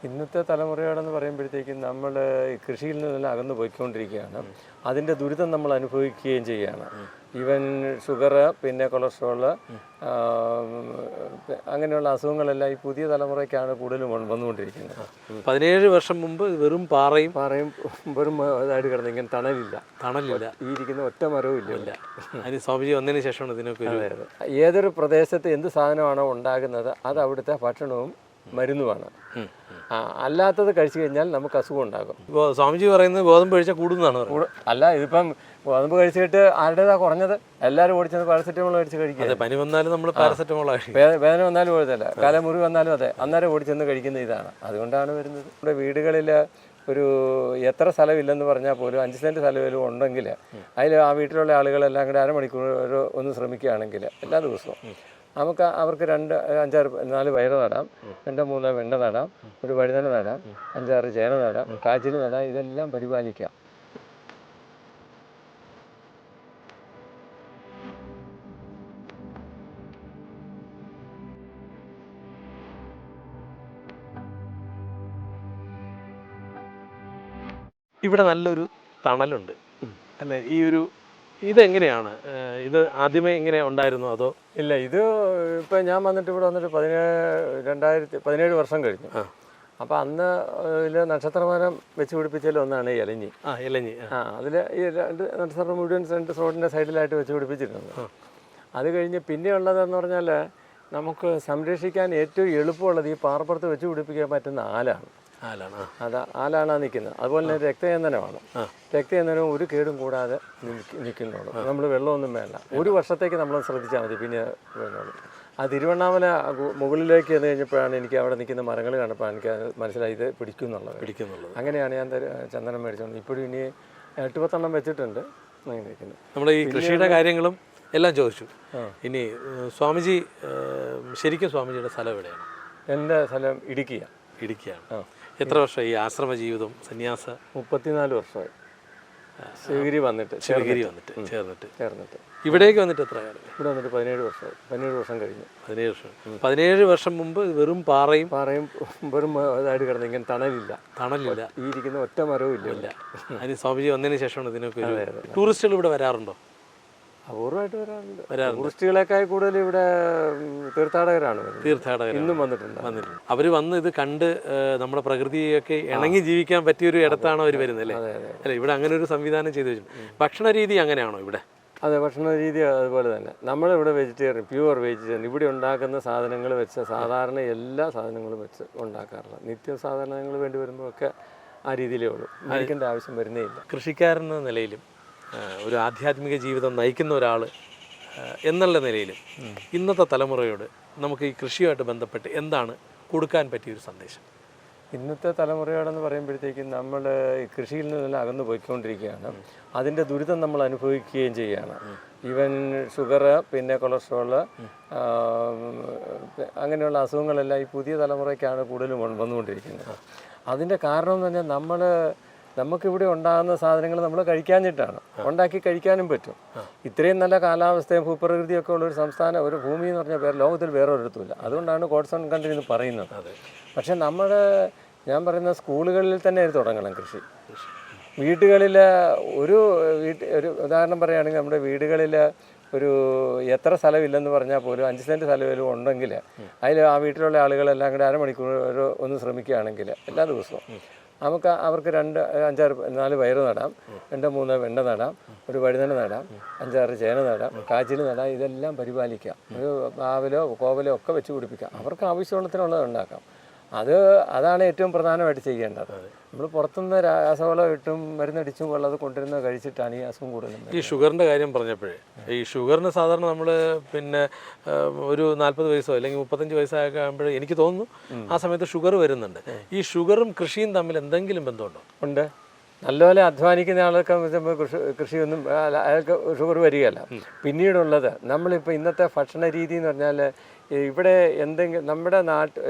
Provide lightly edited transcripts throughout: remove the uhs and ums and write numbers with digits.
ഇന്നത്തെ തലമുറയോടെന്ന് പറയുമ്പോഴത്തേക്കും നമ്മൾ കൃഷിയിൽ നിന്നെല്ലാം അകന്നു പോയിക്കൊണ്ടിരിക്കുകയാണ്. അതിൻ്റെ ദുരിതം നമ്മൾ അനുഭവിക്കുകയും ചെയ്യുകയാണ്. ഈവൻ ഷുഗർ, പിന്നെ കൊളസ്ട്രോള്, അങ്ങനെയുള്ള അസുഖങ്ങളെല്ലാം ഈ പുതിയ തലമുറയ്ക്കാണ് കൂടുതലും വന്നുകൊണ്ടിരിക്കുന്നത്. 17 വർഷം മുമ്പ് വെറും പാറയും വെറും ഇതായിട്ട് കിടന്നു. ഇങ്ങനെ തണലില്ല, ഈ ഇരിക്കുന്ന ഒറ്റ മരവും ഇല്ല. അതിന് സ്വാമിജി വന്നതിന് ശേഷമാണ് ഇതിനൊക്കെ. ഏതൊരു പ്രദേശത്ത് എന്ത് സാധനമാണോ ഉണ്ടാകുന്നത് അത് അവിടുത്തെ ഭക്ഷണവും മരുന്നുമാണ്. അല്ലാത്തത് കഴിച്ചു കഴിഞ്ഞാൽ നമുക്ക് അസുഖം ഉണ്ടാകും. ഇപ്പോൾ സ്വാമിജി പറയുന്നത് ഗോതമ്പ് കഴിച്ചാൽ കൂടുന്നതാണ്. അല്ല, ഇതിപ്പം ഗോതമ്പ് കഴിച്ചിട്ട് ആരുടേതാ കുറഞ്ഞത്? എല്ലാവരും ഓടിച്ചത് പാരസെറ്റമോൾ കഴിച്ച് കഴിക്കുക. പനി വന്നാലും നമ്മൾ പാരസെറ്റമോൾ, വേദന വന്നാലും കുഴപ്പമില്ല, കാലമുറി വന്നാലും അതെ, അന്നേരം ഓടിച്ചെന്ന് കഴിക്കുന്ന ഇതാണ്. അതുകൊണ്ടാണ് വരുന്നത്. നമ്മുടെ വീടുകളിൽ ഒരു എത്ര സ്ഥലമില്ലെന്ന് പറഞ്ഞാൽ പോലും 5 സെൻറ്റ് സ്ഥലം ഉണ്ടെങ്കിൽ അതിൽ ആ വീട്ടിലുള്ള ആളുകളെല്ലാം കൂടെ അരമണിക്കൂർ ഒന്ന് ശ്രമിക്കുകയാണെങ്കിൽ എല്ലാ ദിവസവും അവർക്ക് 2, 5, 4 പയറ് നടാം, 2, 3 വെണ്ട നടാം, ഒരു വഴുതന നടാം, 5, 6 ചേന നടാം, കാച്ചിൽ നടാം. ഇതെല്ലാം പരിപാലിക്കാം. ഇവിടെ നല്ലൊരു തണലുണ്ട് അല്ലേ? ഇതെങ്ങനെയാണ്? ഇത് ആദ്യമേ ഇങ്ങനെ ഉണ്ടായിരുന്നു അതോ? ഇല്ല, ഇത് ഇപ്പം ഞാൻ ഇവിടെ വന്നിട്ട് 2017 വർഷം കഴിഞ്ഞു. അപ്പം അന്ന് ഇതിൽ നക്ഷത്രമരം വെച്ച് പിടിപ്പിച്ചതിൽ ഒന്നാണ് ഇലഞ്ഞി. അതിൽ ഈ 2 നക്ഷത്രം മുഴുവൻ റോഡിൻ്റെ സൈഡിലായിട്ട് വെച്ച് പിടിപ്പിച്ചിട്ടുണ്ട്. അത് കഴിഞ്ഞ് പിന്നെയുള്ളതെന്ന് പറഞ്ഞാൽ നമുക്ക് സംരക്ഷിക്കാൻ ഏറ്റവും എളുപ്പമുള്ളത് ഈ പാറപ്പുറത്ത് വെച്ച് പിടിപ്പിക്കാൻ പറ്റുന്ന ആലാണ്. ആലാണ് നിൽക്കുന്നത്. അതുപോലെ തന്നെ രക്തചന്ദനമാണ്. രക്തചന്ദനവും ഒരു കേടും കൂടാതെ നിൽക്കുന്നുള്ളൂ. നമ്മൾ വെള്ളമൊന്നും വേണ്ട. ഒരു വർഷത്തേക്ക് നമ്മൾ ശ്രദ്ധിച്ചാൽ മതി, പിന്നെ വേണുള്ളൂ. ആ തിരുവണ്ണാമല മുകളിലേക്ക് ചെന്ന് കഴിഞ്ഞപ്പോഴാണ് എനിക്ക് അവിടെ നിൽക്കുന്ന മരങ്ങൾ കണ്ടപ്പോൾ എനിക്ക് മനസ്സിലായി ഇത് പിടിക്കുന്നുള്ളത്. അങ്ങനെയാണ് ഞാൻ ചന്ദനം മേടിച്ചോണ്ട് ഇപ്പോഴും ഇനി 8-10 വെച്ചിട്ടുണ്ട്. അങ്ങനെ നിൽക്കുന്നത്. നമ്മൾ ഈ കൃഷിയുടെ കാര്യങ്ങളും എല്ലാം ചോദിച്ചു. ഇനി സ്വാമിജി, ശരിക്കും സ്വാമിജിയുടെ സ്ഥലം എവിടെയാണ്? എൻ്റെ സ്ഥലം ഇടുക്കിയാണ്. എത്ര വർഷമായി ഈ ആശ്രമ ജീവിതം, സന്യാസ? 34 വർഷമായി. ശിവഗിരി വന്നിട്ട് ചേർന്നിട്ട് ഇവിടേക്ക് വന്നിട്ട് എത്ര കാലം? ഇവിടെ വന്നിട്ട് 17 വർഷമായി. 17 വർഷം കഴിഞ്ഞു. 17 വർഷം മുമ്പ് വെറും പാറയും വെറും ഇതായിട്ട് കിടന്നു. ഇങ്ങനെ തണലില്ല, ഈ ഇരിക്കുന്ന ഒറ്റ മരവും ഇല്ല. അതിന് സ്വാമിജി വന്നതിന് ശേഷമാണ് ഇതിനൊക്കെ. ടൂറിസ്റ്റുകൾ ഇവിടെ വരാറുണ്ടോ? അപൂർവമായിട്ട് വരാറുണ്ട്. ടൂറിസ്റ്റുകളെക്കാൾ കൂടുതൽ ഇവിടെ തീർത്ഥാടകരാണ്. ഇന്നും വന്നിട്ടുണ്ട്. അവർ വന്ന് ഇത് കണ്ട് നമ്മുടെ പ്രകൃതിയൊക്കെ ഇണങ്ങി ജീവിക്കാൻ പറ്റിയൊരു ഇടത്താണ് അവർ വരുന്നത് അല്ലേ? അല്ല, ഇവിടെ അങ്ങനെ ഒരു സംവിധാനം ചെയ്തു വെച്ചു. ഭക്ഷണ രീതി അങ്ങനെയാണോ ഇവിടെ? അതെ, ഭക്ഷണ രീതി അതുപോലെ തന്നെ. നമ്മളിവിടെ വെജിറ്റേറിയൻ, പ്യുവർ വെജിറ്റേറിയൻ. ഇവിടെ ഉണ്ടാക്കുന്ന സാധനങ്ങൾ വെച്ച് സാധാരണ എല്ലാ സാധനങ്ങളും വെച്ച് ഉണ്ടാക്കാറില്ല. നിത്യ സാധനങ്ങൾ വേണ്ടി വരുമ്പോഴൊക്കെ ആ രീതിയിലേ ഉള്ളൂ. മേടിക്കേണ്ട ആവശ്യം വരുന്നേ ഇല്ല. കൃഷിക്കാരെന്ന നിലയിലും ഒരു ആധ്യാത്മിക ജീവിതം നയിക്കുന്ന ഒരാൾ എന്നുള്ള നിലയിലും ഇന്നത്തെ തലമുറയോട് നമുക്ക് ഈ കൃഷിയുമായിട്ട് ബന്ധപ്പെട്ട് എന്താണ് കൊടുക്കാൻ പറ്റിയൊരു സന്ദേശം? ഇന്നത്തെ തലമുറയോടെന്ന് പറയുമ്പോഴത്തേക്കും നമ്മൾ കൃഷിയിൽ നിന്നെല്ലാം അകന്നു പോയിക്കൊണ്ടിരിക്കുകയാണ്. അതിൻ്റെ ദുരിതം നമ്മൾ അനുഭവിക്കുകയും ചെയ്യുകയാണ്. ഈവൻ ഷുഗർ, പിന്നെ കൊളസ്ട്രോള്, അങ്ങനെയുള്ള അസുഖങ്ങളെല്ലാം ഈ പുതിയ തലമുറയ്ക്കാണ് കൂടുതലും വന്നുകൊണ്ടിരിക്കുന്നത്. അതിൻ്റെ കാരണം എന്ന് പറഞ്ഞാൽ നമുക്കിവിടെ ഉണ്ടാകുന്ന സാധനങ്ങൾ നമ്മൾ കഴിക്കാഞ്ഞിട്ടാണ്. ഉണ്ടാക്കി കഴിക്കാനും പറ്റും. ഇത്രയും നല്ല കാലാവസ്ഥയും ഭൂപ്രകൃതിയൊക്കെ ഉള്ള ഒരു സംസ്ഥാനം, ഒരു ഭൂമി എന്ന് പറഞ്ഞാൽ ലോകത്തിൽ വേറെ ഒരിടത്തുമില്ല. അതുകൊണ്ടാണ് ഗോഡ്സ് ഓൺ കൺട്രി എന്ന് പറയുന്നത്. പക്ഷെ ഞാൻ പറയുന്ന സ്കൂളുകളിൽ തന്നെ ഇത് തുടങ്ങണം കൃഷി. വീടുകളിൽ ഒരു ഉദാഹരണം പറയുകയാണെങ്കിൽ നമ്മുടെ വീടുകളിൽ എത്ര സ്ഥലമില്ലെന്ന് പറഞ്ഞാൽ പോലും 5 സെൻറ്റ് സ്ഥലം ഉണ്ടെങ്കിൽ അതിൽ ആ വീട്ടിലുള്ള ആളുകളെല്ലാം കൂടെ അരമണിക്കൂർ ഒന്ന് ശ്രമിക്കുകയാണെങ്കിൽ എല്ലാ ദിവസവും അവർക്ക് 2, 5, 4 പയറ് നടാം, 2, 3 വെണ്ട നടാം, ഒരു വഴുതന നടാം, 5, 6 ചേന നടാം, കാച്ചിൽ നടാം. ഇതെല്ലാം പരിപാലിക്കാം. ഒരു പാവലോ കോവലോ ഒക്കെ വെച്ച് പിടിപ്പിക്കാം. അവർക്ക് ആവശ്യമുള്ളതിനുള്ളത് ഉണ്ടാക്കാം. അതാണ് ഏറ്റവും പ്രധാനമായിട്ട് ചെയ്യേണ്ടത്. നമ്മൾ പുറത്തുനിന്ന് രാസവളം ഇട്ടും മരുന്നടിച്ചും ഉള്ളത് കൊണ്ടുവരുന്നത് കഴിച്ചിട്ടാണ് ഈ അസുഖം കൂടുതലും. ഈ ഷുഗറിൻ്റെ കാര്യം പറഞ്ഞപ്പോഴേ, ഈ ഷുഗറിന് സാധാരണ നമ്മൾ ഒരു 40 വയസ്സോ അല്ലെങ്കിൽ 35 വയസ്സൊക്കെ ആകുമ്പോഴേ എനിക്ക് തോന്നുന്നു ആ സമയത്ത് ഷുഗർ വരുന്നുണ്ട്. ഈ ഷുഗറും കൃഷിയും തമ്മിൽ എന്തെങ്കിലും ബന്ധമുണ്ടോ? ഉണ്ട്. നല്ലപോലെ അധ്വാനിക്കുന്ന ആൾക്ക് കൃഷിയൊന്നും അയാൾക്ക് ഷുഗർ വരികയല്ല. പിന്നീടുള്ളത് നമ്മളിപ്പോൾ ഇന്നത്തെ ഭക്ഷണ രീതി എന്ന് പറഞ്ഞാൽ ഇവിടെ എന്തെങ്കിലും നമ്മുടെ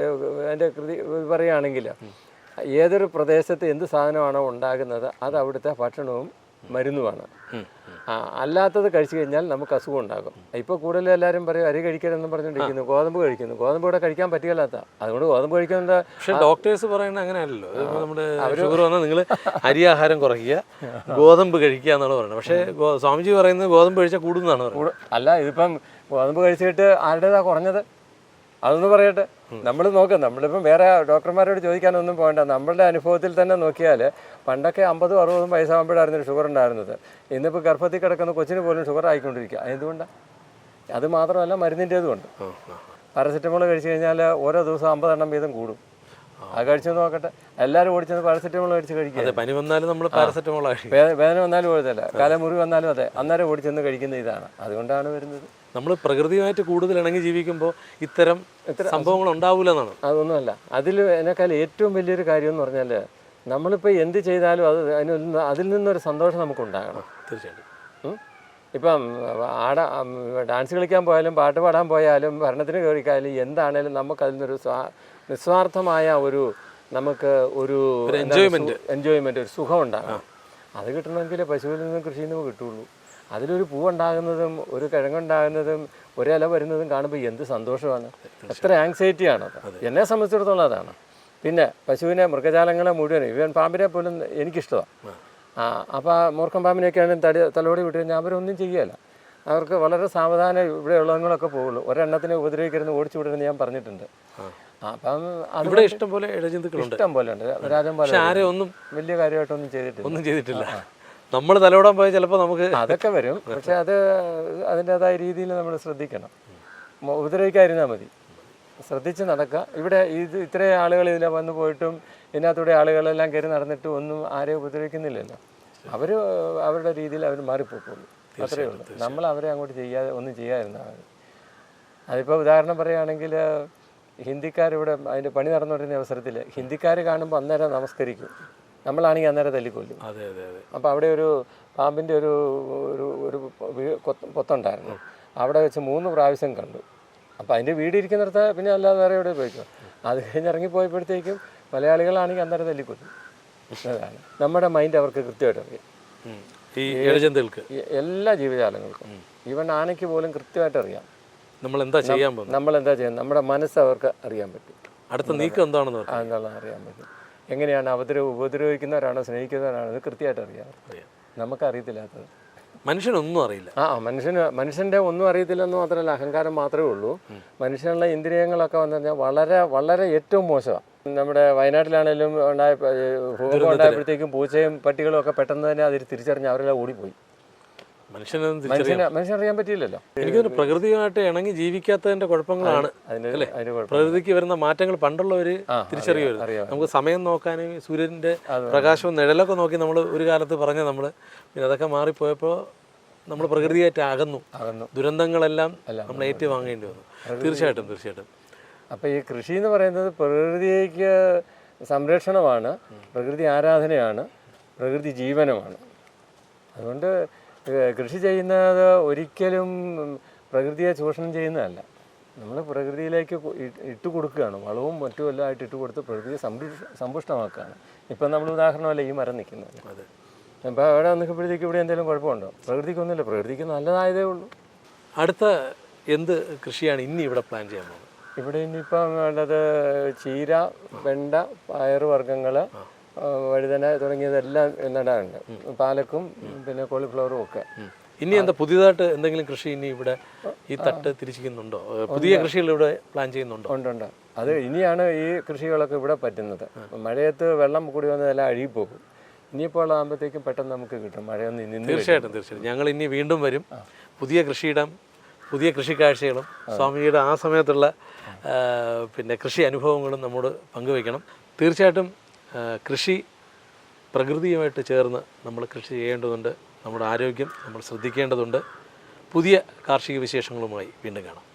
അതിൻ്റെ പറയുകയാണെങ്കിൽ ഏതൊരു പ്രദേശത്ത് എന്ത് സാധനമാണോ ഉണ്ടാകുന്നത് അത് അവിടുത്തെ ഭക്ഷണവും മരുന്നുമാണ്. അല്ലാത്തത് കഴിച്ചു കഴിഞ്ഞാൽ നമുക്ക് അസുഖം ഉണ്ടാകും. ഇപ്പോൾ കൂടുതലും എല്ലാവരും പറയും അരി കഴിക്കരുതെന്ന് പറഞ്ഞുകൊണ്ടിരിക്കുന്നു, ഗോതമ്പ് കഴിക്കുന്നു. ഗോതമ്പ് ഇവിടെ കഴിക്കാൻ പറ്റുകയില്ലാത്ത, അതുകൊണ്ട് ഗോതമ്പ് കഴിക്കുന്നത്. പക്ഷേ ഡോക്ടേഴ്സ് പറയുന്നത് അങ്ങനെയല്ലോ. നമ്മുടെ ഷുഗർ വന്നാൽ നിങ്ങൾ അരി ആഹാരം കുറയ്ക്കുക, ഗോതമ്പ് കഴിക്കുക എന്നാണ് പറയുന്നത്. പക്ഷേ സ്വാമിജി പറയുന്നത് ഗോതമ്പ് കഴിച്ചാൽ കൂടുന്നതാണ് പറയുന്നത്. അല്ല, ഇതിപ്പം ഗോതമ്പ് കഴിച്ചിട്ട് ആരുടേതാ കുറഞ്ഞത്? അതൊന്ന് പറയട്ടെ. നമ്മൾ നോക്കാം, നമ്മളിപ്പം വേറെ ഡോക്ടർമാരോട് ചോദിക്കാനൊന്നും പോകണ്ട. നമ്മളുടെ അനുഭവത്തിൽ തന്നെ നോക്കിയാൽ പണ്ടൊക്കെ 50-60 വയസ്സാകുമ്പോഴായിരുന്നു ഷുഗർ ഉണ്ടായിരുന്നത്. ഇന്നിപ്പോൾ ഗർഭത്തിൽ കിടക്കുന്ന കൊച്ചിന് പോലും ഷുഗർ ആയിക്കൊണ്ടിരിക്കുക. എന്തുകൊണ്ടാണ്? അത് മാത്രമല്ല, മരുന്നിൻ്റേതും ഉണ്ട്. പാരസെറ്റമോൾ കഴിച്ചു കഴിഞ്ഞാൽ ഓരോ ദിവസം 50 എണ്ണം വീതം കൂടും. അത് കഴിച്ചു നോക്കട്ടെ. എല്ലാവരും ഓടിച്ചത് പാരസെറ്റമോൾ കഴിച്ച് കഴിക്കുക. പനി വന്നാലും നമ്മൾ പാരസെറ്റമോൾ, വേദന വന്നാലും കുഴപ്പമില്ല, കാലമുറി വന്നാലും അതെ, അന്നേരം ഓടിച്ചെന്ന് കഴിക്കുന്ന ഇതാണ്. അതുകൊണ്ടാണ് വരുന്നത്. നമ്മൾ പ്രകൃതിയുമായിട്ട് കൂടുതൽ ഇണങ്ങി ജീവിക്കുമ്പോൾ ഇത്തരം സംഭവങ്ങൾ ഉണ്ടാവില്ല എന്നാണ്. അതൊന്നുമല്ല. എന്നെക്കാൾ ഏറ്റവും വലിയൊരു കാര്യം എന്ന് പറഞ്ഞാൽ, നമ്മളിപ്പോൾ എന്ത് ചെയ്താലും അതിൽ നിന്നൊരു സന്തോഷം നമുക്കുണ്ടാകണം. തീർച്ചയായിട്ടും. ഇപ്പം ഡാൻസ് കളിക്കാൻ പോയാലും പാട്ട് പാടാൻ പോയാലും ഭരണത്തിന് കയറിക്കായാലും എന്താണേലും നമുക്കതിൽ നിന്നൊരു നിസ്വാർത്ഥമായ നമുക്ക് ഒരു എൻജോയ്മെൻറ്റ്, ഒരു സുഖം ഉണ്ടാകണം. അത് കിട്ടണമെങ്കിൽ പശുവിൽ നിന്നും കൃഷിയിൽ നിന്നും കിട്ടുള്ളൂ. അതിലൊരു പൂവുണ്ടാകുന്നതും ഒരു കിഴങ്ങുണ്ടാകുന്നതും ഒരില വരുന്നതും കാണുമ്പോൾ എന്ത് സന്തോഷമാണ്, എത്ര ആങ്സൈറ്റിയാണത്. എന്നെ സംബന്ധിച്ചിടത്തോളം അതാണ്. പിന്നെ പശുവിനെ, മൃഗജാലങ്ങളെ മുഴുവനും, ഇവൻ പാമ്പിനെ പോലും എനിക്കിഷ്ടമാണ്. അപ്പോൾ മൂർഖം പാമ്പിനെയൊക്കെയാണ് തലോടി വിട്ട് കഴിഞ്ഞാൽ അവരൊന്നും ചെയ്യുകയില്ല. അവർക്ക് വളരെ സാവധാനം ഇവിടെ ഉള്ളവങ്ങളൊക്കെ പോകുള്ളൂ. ഒരെണ്ണത്തിനെ ഉപദ്രവിക്കരുന്ന് ഓടിച്ചു വിടരുന്ന് ഞാൻ പറഞ്ഞിട്ടുണ്ട്. അപ്പം ഇവിടെ ഇഷ്ടം പോലെ ഇഴജന്തുക്കളുണ്ട്, ഇഷ്ടം പോലെ ഉണ്ട്. രാജൻ പോലെ ആരെയും ഒന്നും വലിയ കാര്യമായിട്ടൊന്നും ചെയ്തിട്ടില്ല. നമ്മൾ തലോടാൻ പോയാൽ ചിലപ്പോൾ നമുക്ക് അതൊക്കെ വരും. പക്ഷെ അതിൻ്റെതായ രീതിയിൽ നമ്മൾ ശ്രദ്ധിക്കണം. ഉപദ്രവിക്കാതിരുന്നാൽ മതി, ശ്രദ്ധിച്ച് നടക്കുക. ഇവിടെ ഇത്രയും ആളുകൾ ഇതിൽ വന്നു പോയിട്ടും ഇതിനകത്തൂടെ ആളുകളെല്ലാം കയറി നടന്നിട്ടും ഒന്നും ആരെയും ഉപദ്രവിക്കുന്നില്ലല്ലോ. അവരുടെ രീതിയിൽ അവർ മാറിപ്പോക്കുള്ളൂ, അത്രയേ ഉള്ളൂ. നമ്മൾ അവരെ അങ്ങോട്ട് ഒന്നും ചെയ്യാതിരുന്നാൽ മതി. അതിപ്പോൾ ഉദാഹരണം പറയുകയാണെങ്കിൽ, ഹിന്ദിക്കാരിവിടെ അതിൻ്റെ പണി നടന്നുകൊണ്ടിരുന്ന അവസരത്തിൽ ഹിന്ദിക്കാർ കാണുമ്പോൾ അന്നേരം നമസ്കരിക്കും, നമ്മളാണെങ്കിൽ അന്നേരം തല്ലിക്കൊല്ലും. അപ്പോൾ അവിടെ ഒരു പാമ്പിൻ്റെ ഒരു പൊത്തുണ്ടായിരുന്നു. അവിടെ വെച്ച് 3 പ്രാവശ്യം കണ്ടു. അപ്പോൾ അതിൻ്റെ വീട് ഇരിക്കുന്നിടത്ത് പിന്നെ അല്ലാതെ വേറെ എവിടെ പോയിക്കും. അത് കഴിഞ്ഞ് ഇറങ്ങിപ്പോയപ്പോഴത്തേക്കും മലയാളികളാണെങ്കിൽ അന്നേരം തല്ലിക്കൊല്ലും. അതാണ് നമ്മുടെ മൈൻഡ് അവർക്ക് കൃത്യമായിട്ട് അറിയാം. എല്ലാ ജീവജാലങ്ങൾക്കും, ഈവൻ ആനയ്ക്ക് പോലും കൃത്യമായിട്ട് അറിയാം നമ്മളെന്താ ചെയ്യാൻ. നമ്മുടെ മനസ്സ് അവർക്ക് അറിയാൻ പറ്റും. അടുത്ത നീക്കം എന്താണെന്ന് അറിയാൻ പറ്റും. എങ്ങനെയാണ് ഉപദ്രവിക്കുന്നവരാണോ സ്നേഹിക്കുന്നവരാണോ അത് കൃത്യമായിട്ട് അറിയാം. നമുക്കറിയത്തില്ലാത്തത് മനുഷ്യനൊന്നും അറിയില്ല. മനുഷ്യൻ്റെ ഒന്നും അറിയത്തില്ലെന്ന് മാത്രമല്ല, അഹങ്കാരം മാത്രമേ ഉള്ളൂ. മനുഷ്യനുള്ള ഇന്ദ്രിയങ്ങളൊക്കെ വന്നു കഴിഞ്ഞാൽ വളരെ വളരെ ഏറ്റവും മോശമാണ്. നമ്മുടെ വയനാട്ടിലാണെങ്കിലും ഭൂകമ്പം ഉണ്ടായപ്പോഴത്തേക്കും പൂച്ചയും പട്ടികളും ഒക്കെ പെട്ടെന്ന് തന്നെ അതിൽ തിരിച്ചറിഞ്ഞ് അവരെല്ലാം ഓടിപ്പോയി. മനുഷ്യനറിയാൻ പറ്റിയില്ലല്ലോ. എനിക്കൊരു പ്രകൃതിയുമായിട്ട് ഇണങ്ങി ജീവിക്കാത്തതിന്റെ കുഴപ്പങ്ങളാണ് അല്ലേ? പ്രകൃതിക്ക് വരുന്ന മാറ്റങ്ങൾ പണ്ടുള്ളവർ തിരിച്ചറിയുമായിരുന്നു. നമുക്ക് സമയം നോക്കാനും സൂര്യന്റെ പ്രകാശവും നിഴലൊക്കെ നോക്കി നമ്മൾ ഒരു കാലത്ത് പറഞ്ഞ നമ്മൾ പിന്നെ അതൊക്കെ മാറിപ്പോയപ്പോൾ നമ്മൾ പ്രകൃതിയായിട്ട് അകന്നു. ദുരന്തങ്ങളെല്ലാം നമ്മൾ ഏറ്റുവാങ്ങേണ്ടി വന്നു. തീർച്ചയായിട്ടും. അപ്പോൾ ഈ കൃഷി എന്ന് പറയുന്നത് പ്രകൃതിക്ക് സംരക്ഷണമാണ്, പ്രകൃതി ആരാധനയാണ്, പ്രകൃതി ജീവനമാണ്. അതുകൊണ്ട് കൃഷി ചെയ്യുന്നത് ഒരിക്കലും പ്രകൃതിയെ ചൂഷണം ചെയ്യുന്നതല്ല. നമ്മൾ പ്രകൃതിയിലേക്ക് ഇട്ട് കൊടുക്കുകയാണ്, വളവും മറ്റും എല്ലാം ആയിട്ട് ഇട്ട് കൊടുത്ത് പ്രകൃതിയെ സമ്പുഷ്ടമാക്കുകയാണ്. ഇപ്പം നമ്മൾ ഉദാഹരണമല്ല ഈ മരം നിൽക്കുന്നത്. അപ്പോൾ അവിടെ നിൽക്കുമ്പോഴത്തേക്ക് ഇവിടെ എന്തെങ്കിലും കുഴപ്പമുണ്ടോ? പ്രകൃതിക്കൊന്നുമില്ല, പ്രകൃതിക്ക് നല്ലതായതേ ഉള്ളൂ. അടുത്ത എന്ത് കൃഷിയാണ് ഇനി ഇവിടെ പ്ലാൻ ചെയ്യാൻ പോകുന്നത്? ഇവിടെ ഇനിയിപ്പം വേണ്ടത് ചീര, വെണ്ട, പയറുവർഗ്ഗങ്ങൾ, വഴുതന തുടങ്ങിയതെല്ലാം നടാറുണ്ട്. പാലക്കും പിന്നെ കോളിഫ്ലവറും ഒക്കെ. ഇനി എന്താ പുതിയതായിട്ട് എന്തെങ്കിലും കൃഷി ഇനി ഇവിടെ ഈ തട്ട് തിരിച്ചിരിക്കുന്നുണ്ടോ? പുതിയ കൃഷികൾ ഇവിടെ പ്ലാൻ ചെയ്യുന്നുണ്ടോ? ഉണ്ട്. അത് ഇനിയാണ് ഈ കൃഷികളൊക്കെ ഇവിടെ പറ്റുന്നത്. മഴയത്ത് വെള്ളം കൂടി വന്നതെല്ലാം അഴുകിപ്പോകും. ഇനിയിപ്പോൾ ആകുമ്പോഴത്തേക്കും പെട്ടെന്ന് നമുക്ക് കിട്ടും. മഴയൊന്നും നിന്ന്. തീർച്ചയായിട്ടും ഞങ്ങൾ ഇനി വീണ്ടും വരും. പുതിയ കൃഷിയിടം, പുതിയ കൃഷിക്കാഴ്ചകളും സ്വാമിജിയുടെ ആ സമയത്തുള്ള പിന്നെ കൃഷി അനുഭവങ്ങളും നമ്മോട് പങ്കുവയ്ക്കണം. തീർച്ചയായിട്ടും കൃഷി പ്രകൃതിയുമായിട്ട് ചേർന്ന് നമ്മൾ കൃഷി ചെയ്യേണ്ടതുണ്ട്. നമ്മുടെ ആരോഗ്യം നമ്മൾ ശ്രദ്ധിക്കേണ്ടതുണ്ട്. പുതിയ കാർഷിക വിശേഷങ്ങളുമായി വീണ്ടും കാണാം.